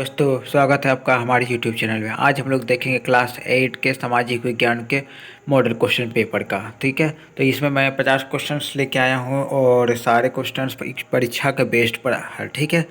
दोस्तों, स्वागत है आपका हमारे YouTube चैनल में। आज हम लोग देखेंगे क्लास 8 के सामाजिक विज्ञान के मॉडल क्वेश्चन पेपर का। ठीक है, तो इसमें मैं 50 क्वेश्चंस लेके आया हूँ और सारे क्वेश्चंस परीक्षा के बेस्ड पर है। ठीक है,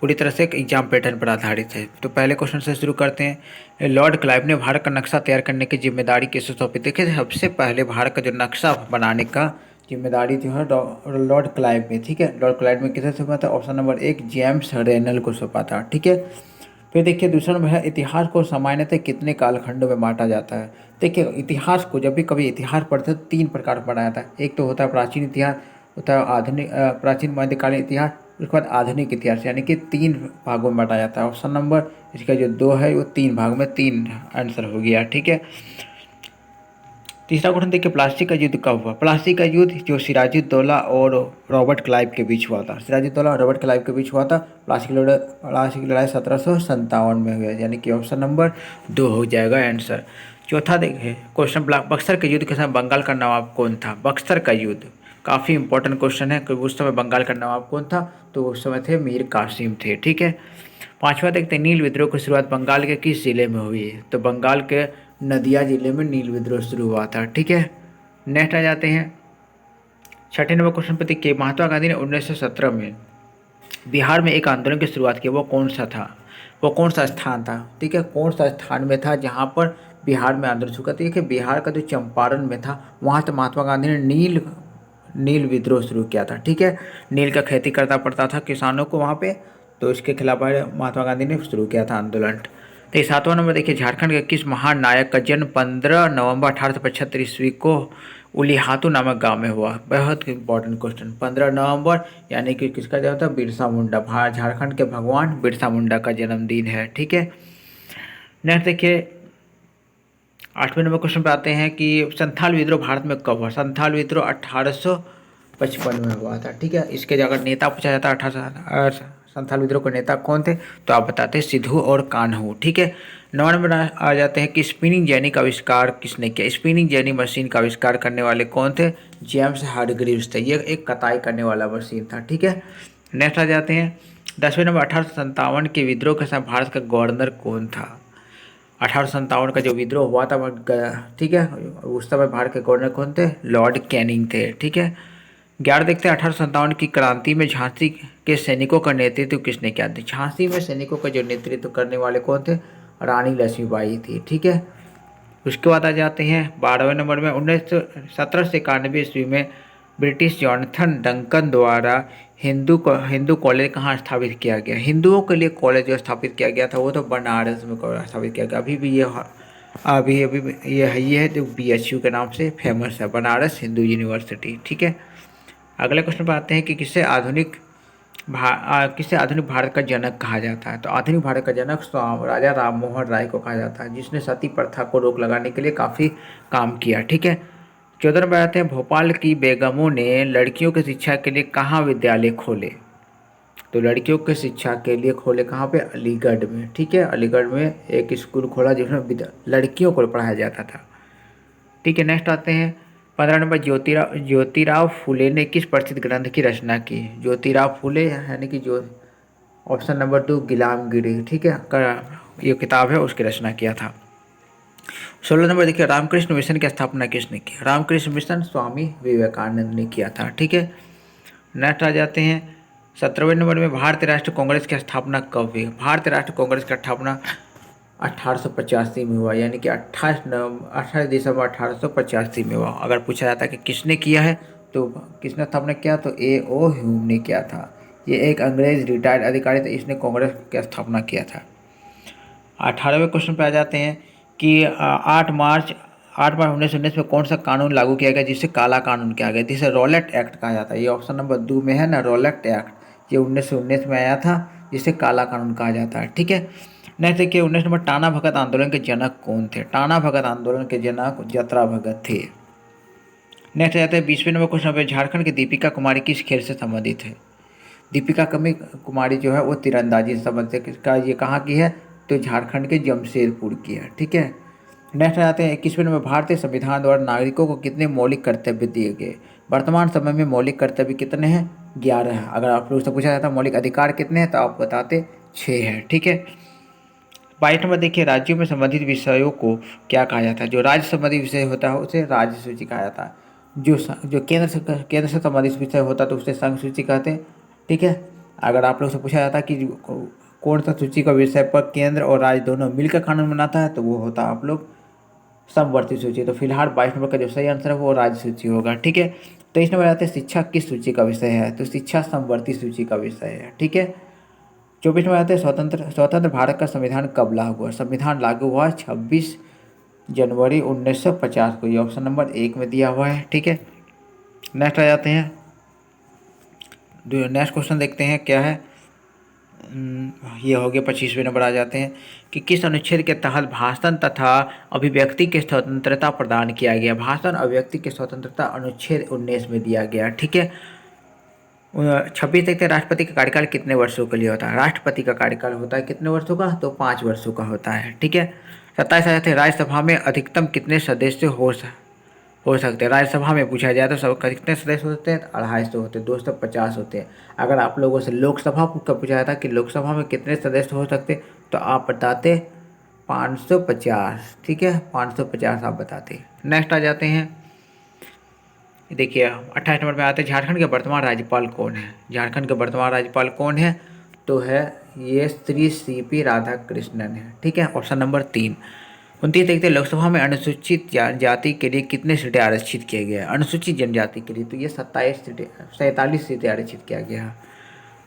पूरी तरह से एक एग्जाम पैटर्न पर आधारित है। तो पहले क्वेश्चन से शुरू करते हैं। लॉर्ड क्लाइव ने भारत का नक्शा तैयार करने की जिम्मेदारी किसे सौंपी? देखिए, सबसे पहले भारत का जो नक्शा बनाने का जिम्मेदारी जो है लॉर्ड क्लाइव में। ठीक है, लॉर्ड क्लाइव में किसे सौंपा था? ऑप्शन नंबर 1 जेम्स रेनल को सौंपा था। ठीक है, फिर देखिए दूसरा नंबर है, इतिहास को सामान्यतः कितने कालखंडों में बांटा जाता है? देखिए, इतिहास को जब भी कभी इतिहास पढ़ते हैं तो 3 प्रकार पढ़ा जाता है। एक तो होता है प्राचीन इतिहास, होता है आधुनिक प्राचीन मध्यकालीन इतिहास, उसके बाद आधुनिक इतिहास, यानी कि 3 भागों में बांटा जाता है। ऑप्शन नंबर इसका जो 2 है वो 3 भाग में 3 आंसर हो गया। ठीक है, तीसरा क्वेश्चन देखिए, प्लास्टिक का युद्ध कब हुआ? प्लास्टिक का युद्ध जो सिराजुद्दौला और रॉबर्ट क्लाइव के बीच हुआ था। सिराजुद्दौला और रॉबर्ट क्लाइव के बीच हुआ था। प्लास्टिक की लड़ाई 1757 में हुई, यानी कि ऑप्शन नंबर 2 हो जाएगा आंसर। चौथा देखिए क्वेश्चन, बक्सर के युद्ध के समय बंगाल का नवाब कौन था? बक्सर का युद्ध काफ़ी इंपॉर्टेंट क्वेश्चन है कि उस समय बंगाल का नवाब कौन था? तो उस समय थे मीर कासिम थे। ठीक है, पांचवा देखते हैं, नील विद्रोह की शुरुआत बंगाल के किस जिले में हुई है? तो बंगाल के नदिया जिले में नील विद्रोह शुरू हुआ था। ठीक है, नेक्स्ट आ जाते हैं छठे नंबर क्वेश्चन पे। देखिए, महात्मा गांधी ने 1917 में बिहार में एक आंदोलन की शुरुआत की, वो कौन सा था? वो कौन सा स्थान था? ठीक है, कौन सा स्थान में था जहाँ पर बिहार में आंदोलन शुरू? देखिए, बिहार का जो चंपारण में था, वहाँ से महात्मा गांधी ने नील विद्रोह शुरू किया था। ठीक है, नील का खेती करना पड़ता था किसानों को वहाँ पे, तो इसके खिलाफ महात्मा गांधी ने शुरू किया था आंदोलन। तो सातवां नंबर देखिए, झारखंड के किस महान नायक का जन्म 15 नवंबर 1875 ईस्वी को उलिहातू नामक गांव में हुआ? बहुत इंपॉर्टेंट क्वेश्चन। 15 नवंबर यानी कि किसका जन्म था? बिरसा मुंडा। झारखंड के भगवान बिरसा मुंडा का जन्मदिन है। ठीक है, नेक्स्ट देखिए, आठवें नंबर क्वेश्चन पे आते हैं कि संथाल विद्रोह भारत में कब हुआ? संथाल विद्रोह 1855 में हुआ था। ठीक है, इसके अगर नेता पूछा जाता है 18 संथाल विद्रोह के नेता कौन थे, तो आप बताते हैं सिद्धू और कान्हू। ठीक है, 9 नंबर आ जाते हैं कि स्पिनिंग जेनी का आविष्कार किसने किया? स्पिनिंग जेनी मशीन का आविष्कार करने वाले कौन थे? जेम्स हारग्रीव्स थे। ये एक कताई करने वाला मशीन था। ठीक है, नेक्स्ट आ जाते हैं 10वें नंबर, 1857 के विद्रोह के समय भारत का गवर्नर कौन था? 1857 का जो विद्रोह हुआ था, ठीक है, उस समय भारत के गवर्नर कौन थे? लॉर्ड कैनिंग थे। ठीक है, 11 देखते हैं, 1857 की क्रांति में झांसी के सैनिकों का नेतृत्व किसने किया था? झांसी में सैनिकों का जो नेतृत्व करने वाले कौन थे? रानी लक्ष्मीबाई थी। ठीक है, उसके बाद आ जाते हैं 12वें नंबर में, 1791 ईस्वी में ब्रिटिश जॉनथन डंकन द्वारा हिंदू कॉलेज कहाँ स्थापित किया गया? हिंदुओं के लिए कॉलेज जो स्थापित किया गया था वो तो बनारस में स्थापित किया गया। अभी भी अभी भी ये है जो BHU के नाम से फेमस है, बनारस हिंदू यूनिवर्सिटी। ठीक है, अगले क्वेश्चन पर आते हैं कि किसे आधुनिक भारत का जनक कहा जाता है? तो आधुनिक भारत का जनक राजा राम मोहन राय को कहा जाता है, जिसने सती प्रथा को रोक लगाने के लिए काफ़ी काम किया। ठीक है, 14 नंबर आते हैं, भोपाल की बेगमों ने लड़कियों की शिक्षा के लिए कहाँ विद्यालय खोले? तो लड़कियों की शिक्षा के लिए खोले कहाँ पे? अलीगढ़ में। ठीक है, अलीगढ़ में एक स्कूल खोला जिसमें लड़कियों को पढ़ाया जाता था। ठीक है, नेक्स्ट आते हैं 15 नंबर, ज्योतिराव फुले ने किस प्रसिद्ध ग्रंथ की रचना की? ज्योतिराव फुले यानी कि जो ऑप्शन नंबर 2 गुलामगिरी। ठीक है, ये किताब है, उसकी रचना किया था। 16 नंबर देखिए, रामकृष्ण मिशन की स्थापना किसने की? रामकृष्ण मिशन स्वामी विवेकानंद ने किया था। ठीक है, नेक्स्ट आ जाते हैं 17वें नंबर में, भारतीय राष्ट्रीय कांग्रेस की स्थापना कब हुई? भारतीय राष्ट्रीय कांग्रेस की स्थापना 1885 में हुआ, यानी कि 28 दिसंबर 1885 में हुआ। अगर पूछा जाता है कि किसने किया है, तो किसने स्थापना किया, तो A.O. ह्यूम ने किया था। ये एक अंग्रेज रिटायर्ड अधिकारी थे, इसने कांग्रेस की स्थापना किया था। 18वें क्वेश्चन पे आ जाते हैं कि 8 मार्च 1919 में कौन सा कानून लागू किया गया जिसे काला कानून किया गया, जिसे रॉलेट एक्ट कहा जाता है? ये ऑप्शन नंबर 2 में है ना, रॉलेट एक्ट। ये 1919 में आया था, जिसे काला कानून कहा जाता है। ठीक है, नेक्स्ट देखिए 19 नंबर, टाना भगत आंदोलन के जनक कौन थे? टाना भगत आंदोलन के जनक जतरा भगत थे। नेक्स्ट जाते हैं 20वें नंबर क्वेश्चन पे, झारखंड की दीपिका कुमारी किस खेल से संबंधित है? दीपिका कुमारी जो है वो तीरंदाजी से संबंधित है। किसका, ये कहाँ की है? तो झारखंड के जमशेदपुर की है। ठीक है, नेक्स्ट आते हैं 21वें नंबर, भारतीय संविधान द्वारा नागरिकों को कितने मौलिक कर्तव्य दिए गए? वर्तमान समय में मौलिक कर्तव्य कितने हैं? 11 है। अगर आप लोग से पूछा जाता है मौलिक अधिकार कितने हैं, तो आप बताते 6 हैं। ठीक है, 22 नंबर देखिए, राज्यों में संबंधित विषयों को क्या कहा जाता है। जो राज्य संबंधित विषय होता है उसे राज्य सूची कहा जाता है। जो केंद्र से संबंधित विषय होता है तो उसे संघ सूची कहते हैं। ठीक है, अगर आप लोग से पूछा जाता है कि कौन सा सूची का विषय पर केंद्र और राज्य दोनों मिलकर कानून बनाता है, तो वो होता है आप लोग समवर्ती सूची। तो फिलहाल 22 नंबर का जो सही आंसर है वो राज्य सूची होगा। ठीक है, 23 नंबर आते हैं, शिक्षा किस सूची का विषय है, तो शिक्षा समवर्ती सूची का विषय है। ठीक है, 24 में आते हैं, स्वतंत्र भारत का संविधान कब लागू हुआ। संविधान लागू हुआ 26 जनवरी 1950 को, ये ऑप्शन नंबर 1 में दिया हुआ है। ठीक है, नेक्स्ट आ जाते हैं, नेक्स्ट क्वेश्चन देखते हैं क्या है। ये हो गया 25वें नंबर आ जाते हैं कि किस अनुच्छेद के तहत भाषण तथा अभिव्यक्ति की स्वतंत्रता प्रदान किया गया। भाषण अभिव्यक्ति की स्वतंत्रता अनुच्छेद 19 में दिया गया। ठीक है, 26 देखते हैं, राष्ट्रपति का कार्यकाल कितने वर्षों के लिए होता है। राष्ट्रपति का कार्यकाल होता है कितने वर्षों का, तो 5 वर्षों का होता है। ठीक है, 27 आ जाते हैं, राज्यसभा में अधिकतम कितने सदस्य हो सकते हैं। राज्यसभा में पूछा जाए तो सब कितने सदस्य होते हैं, 250 होते हैं, 250 होते हैं। अगर आप लोगों से लोकसभा का पूछा जाता कि लोकसभा में कितने सदस्य हो सकते, तो आप बताते 550। ठीक है, 550 आप बताते। नेक्स्ट आ जाते हैं, देखिए 28 नंबर में आते हैं, झारखंड के वर्तमान राज्यपाल कौन है। झारखंड के वर्तमान राज्यपाल कौन है, तो है ये श्री CP राधाकृष्णन है। ठीक है, ऑप्शन नंबर 3। 29 देखते हैं, लोकसभा में अनुसूचित जाति के लिए कितने सीटें आरक्षित किए गए। अनुसूचित जनजाति के लिए तो ये 47 सीटें आरक्षित किया गया है।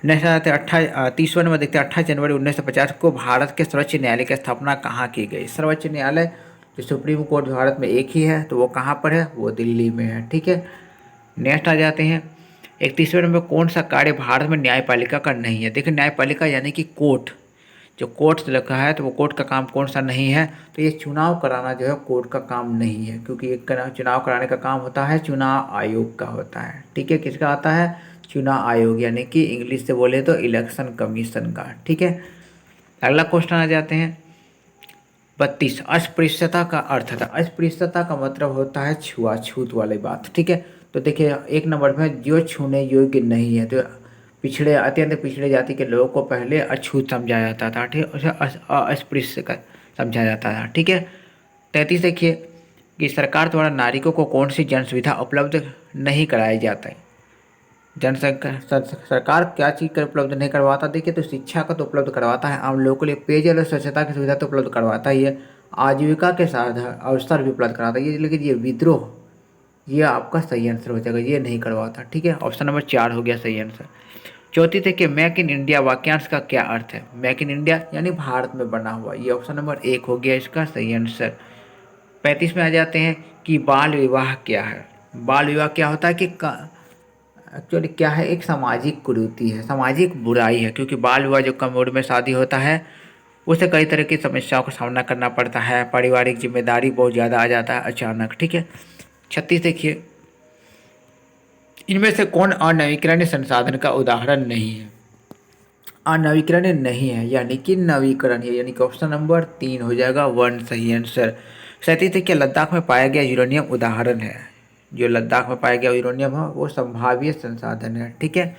नेक्स्ट आते हैं 30वें नंबर देखते हैं, 28 जनवरी 1950 को भारत के सर्वोच्च न्यायालय की स्थापना कहाँ की गई। सर्वोच्च न्यायालय जो सुप्रीम कोर्ट भारत में एक ही है, तो वो कहाँ पर है, वो दिल्ली में है। ठीक है, नेक्स्ट आ जाते हैं, 31वें नंबर, कौन सा कार्य भारत में न्यायपालिका का नहीं है। देखिए न्यायपालिका यानी कि कोर्ट, जो कोर्ट से लिखा है तो वो कोर्ट का काम कौन सा नहीं है, तो ये चुनाव कराना जो है कोर्ट का काम नहीं है, क्योंकि एक चुनाव कराने का काम होता है चुनाव आयोग का होता है। ठीक है, किसका आता है, चुनाव आयोग, यानी कि इंग्लिश से बोले तो इलेक्शन कमीशन का। ठीक है, अगला क्वेश्चन आ जाते हैं 32, अस्पृश्यता का अर्थ था। अस्पृश्यता का मतलब होता है छुआछूत वाली बात। ठीक है, तो देखिए 1 नंबर में जो छूने योग्य नहीं है, तो पिछड़े अत्यंत पिछड़े जाति के लोगों को पहले अछूत समझा जाता था। ठीक है, उसे अस्पृश्य का समझा जाता था। ठीक है, 33 देखिए कि सरकार द्वारा नागरिकों को कौन सी जन सुविधा उपलब्ध नहीं कराई जाता है। सरकार क्या चीज़ कर उपलब्ध नहीं करवाता, देखिए तो शिक्षा का तो उपलब्ध करवाता है, आम लोगों के लिए पेयजल और स्वच्छता की सुविधा तो उपलब्ध करवाता ही है, आजीविका के साधन अवसर भी उपलब्ध कराता है। ये लेकिन ये विद्रोह, ये आपका सही आंसर हो जाएगा, ये नहीं करवाता। ठीक है, ऑप्शन नंबर 4 हो गया सही आंसर। चौथी देखिए, मेक इन इंडिया वाक्यांश का क्या अर्थ है। मेक इन इंडिया यानी भारत में बना हुआ, ये ऑप्शन नंबर 1 हो गया इसका सही आंसर। 35 में आ जाते हैं कि बाल विवाह क्या है। बाल विवाह क्या होता है कि एक्चुअली क्या है, एक सामाजिक कुरीति है, सामाजिक बुराई है, क्योंकि बाल विवाह जो कम उम्र में शादी होता है उसे कई तरह की समस्याओं का सामना करना पड़ता है, पारिवारिक जिम्मेदारी बहुत ज़्यादा आ जाता है अचानक। ठीक है, 36 देखिए, इनमें से कौन अनवीकरणीय संसाधन का उदाहरण नहीं है। अनवीकरणीय नहीं है यानी कि नवीकरण है, यानी कि ऑप्शन नंबर 3 हो जाएगा 1 सही आंसर। 37 देखिए, लद्दाख में पाया गया यूरेनियम उदाहरण है। जो लद्दाख में पाया गया यूरेनियम है वो संभाव्य संसाधन है। ठीक है,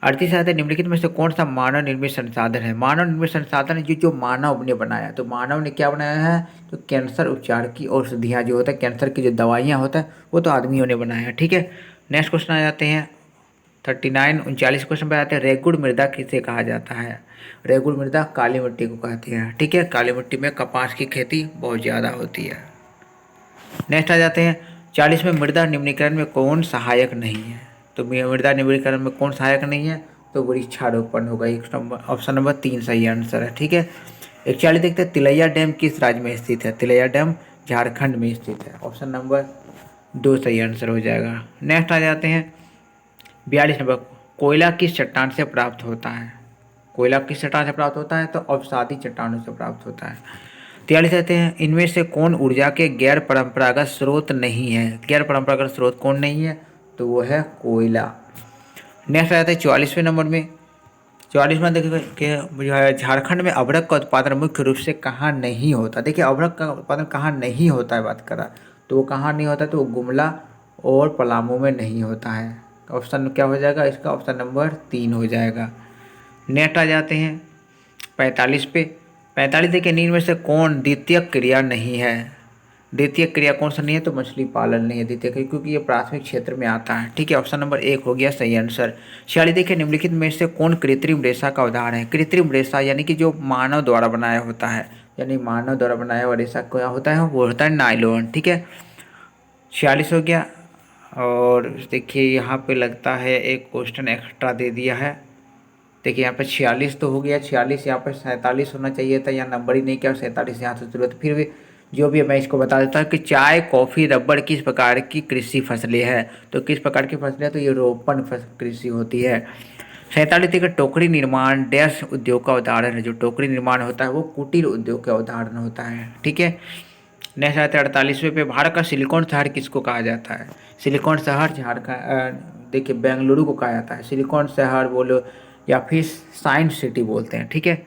38 आते हैं, निम्नलिखित में से कौन सा मानव निर्मित संसाधन है। मानव निर्मित संसाधन है जो मानव ने बनाया। तो मानव ने क्या बनाया है, तो कैंसर उपचार की औषधियाँ जो होता है, कैंसर की जो दवाइयाँ होता है वो तो आदमियों ने बनाया है। ठीक है, नेक्स्ट क्वेश्चन आ जाते हैं 39 क्वेश्चन पे आते हैं, रेगुड़ मृदा किसे कहा जाता है। रेगुड़ मृदा काली मिट्टी को कहते हैं। ठीक है, काली मिट्टी में कपास की खेती बहुत ज़्यादा होती है। नेक्स्ट आ जाते हैं 40 में, मृदा निम्नीकरण में कौन सहायक नहीं है। तो मृदा निम्नीकरण में कौन सहायक नहीं है, तो वृक्षारोपण होगा, एक नंबर ऑप्शन नंबर 3 सही आंसर है। ठीक है, 41 देखते हैं, तिलैया डैम किस राज्य में स्थित है। तिलैया डैम झारखंड में स्थित है, ऑप्शन नंबर 2 सही आंसर हो जाएगा। नेक्स्ट आ जाते हैं 42 नंबर, कोयला किस चट्टान से प्राप्त होता है। कोयला किस चट्टान से प्राप्त होता है, तो अवसादी चट्टानों से प्राप्त होता है। 43 कहते हैं, इनमें से कौन ऊर्जा के गैर परंपरागत स्रोत नहीं है। गैर परंपरागत स्रोत कौन नहीं है, तो वो है कोयला। नेक्स्ट आ जाता है 44वें नंबर में। 44 में देखिए कि जो है झारखंड में अभ्रक का उत्पादन मुख्य रूप से कहाँ नहीं होता। देखिए अभ्रक का उत्पादन कहाँ नहीं होता है बात करा, तो वो कहाँ नहीं होता, तो वो गुमला और पलामू में नहीं होता है। ऑप्शन क्या हो जाएगा इसका, ऑप्शन नंबर 3 हो जाएगा। नेक्स्ट आ जाते हैं 45 पे, 45 देखिए नींद में से कौन द्वितीय क्रिया नहीं है। द्वितीय क्रिया कौन सा नहीं है, तो मछली पालन नहीं है द्वितीय क्रिया, क्योंकि ये प्राथमिक क्षेत्र में आता है। ठीक है, ऑप्शन नंबर 1 हो गया सही आंसर। 46 देखिए निम्नलिखित में से कौन कृत्रिम रेशा का उदाहरण है। कृत्रिम रेशा यानी कि जो मानव द्वारा बनाया होता है, यानी मानव द्वारा बनाया हुआ रेशा क्या होता है, वो होता है नायलॉन। ठीक है, 46 हो गया। और देखिए यहाँ पे लगता है एक क्वेश्चन एक्स्ट्रा दे दिया है। देखिए यहाँ पे 46 तो हो गया, 46 यहाँ पे 47 होना चाहिए था, यहाँ नंबर ही नहीं किया, 47 यहाँ से जरूरत। फिर भी जो भी है मैं इसको बता देता हूँ कि चाय, कॉफ़ी, रबड़ किस प्रकार की कृषि फसलें हैं। तो किस प्रकार की फसलें, तो ये रोपण कृषि होती है। 47 देखिए टोकरी निर्माण डैश उद्योग का उदाहरण है। जो टोकरी निर्माण होता है वो कुटीर उद्योग का उदाहरण होता है। ठीक है, नेक्स्ट आता है 48वें पे, भारत का सिलिकॉन शहर किसको कहा जाता है। सिलिकॉन शहर झारखंड, देखिए बेंगलुरु को कहा जाता है सिलिकॉन शहर बोलो, या फिर साइंस सिटी बोलते हैं। ठीक है,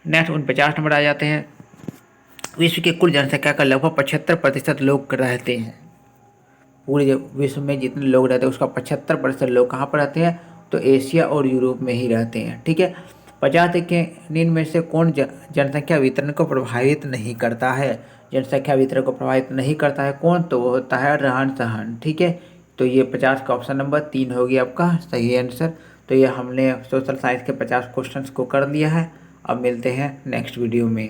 नेक्स्ट 49 नंबर आ जाते हैं। विश्व की कुल जनसंख्या का लगभग 75% लोग रहते हैं। पूरे विश्व में जितने लोग रहते हैं उसका 75% लोग कहाँ पर रहते हैं, तो एशिया और यूरोप में ही रहते हैं। ठीक है, 50 के नींद में से कौन जनसंख्या वितरण को प्रभावित नहीं करता है। जनसंख्या वितरण को प्रभावित नहीं करता है कौन, तो वो होता है रहन सहन। ठीक है, तो ये 50 का ऑप्शन नंबर 3 हो गया आपका सही आंसर। तो ये हमने सोशल साइंस के 50 क्वेश्चंस को कर लिया है। अब मिलते हैं नेक्स्ट वीडियो में।